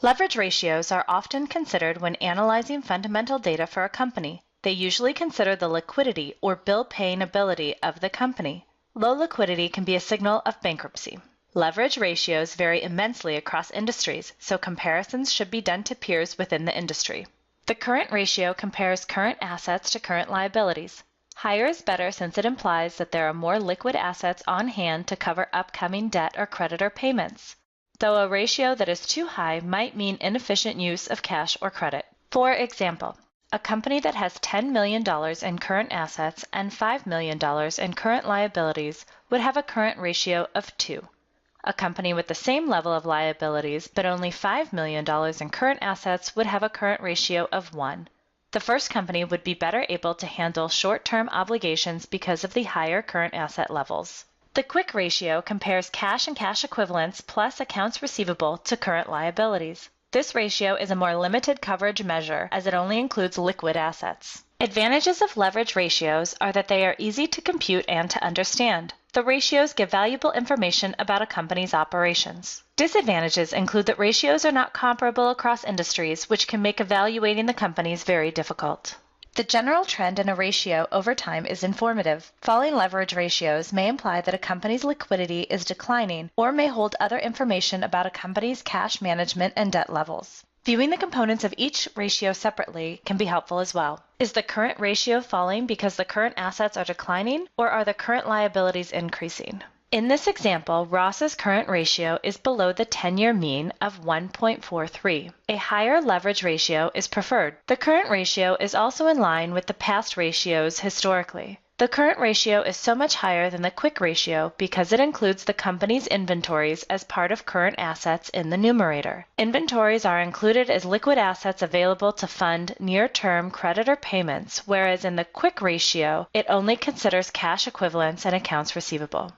Leverage ratios are often considered when analyzing fundamental data for a company. They usually consider the liquidity or bill-paying ability of the company. Low liquidity can be a signal of bankruptcy. Leverage ratios vary immensely across industries, so comparisons should be done to peers within the industry. The current ratio compares current assets to current liabilities. Higher is better since it implies that there are more liquid assets on hand to cover upcoming debt or creditor payments, though a ratio that is too high might mean inefficient use of cash or credit. For example, a company that has $10 million in current assets and $5 million in current liabilities would have a current ratio of 2. A company with the same level of liabilities but only $5 million in current assets would have a current ratio of 1. The first company would be better able to handle short-term obligations because of the higher current asset levels. The quick ratio compares cash and cash equivalents plus accounts receivable to current liabilities. This ratio is a more limited coverage measure as it only includes liquid assets. Advantages of leverage ratios are that they are easy to compute and to understand. The ratios give valuable information about a company's operations. Disadvantages include that ratios are not comparable across industries, which can make evaluating the companies very difficult. The general trend in a ratio over time is informative. Falling leverage ratios may imply that a company's liquidity is declining or may hold other information about a company's cash management and debt levels. Viewing the components of each ratio separately can be helpful as well. Is the current ratio falling because the current assets are declining, or are the current liabilities increasing? In this example, Ross's current ratio is below the 10-year mean of 1.43. A higher leverage ratio is preferred. The current ratio is also in line with the past ratios historically. The current ratio is so much higher than the quick ratio because it includes the company's inventories as part of current assets in the numerator. Inventories are included as liquid assets available to fund near-term creditor payments, whereas in the quick ratio, it only considers cash equivalents and accounts receivable.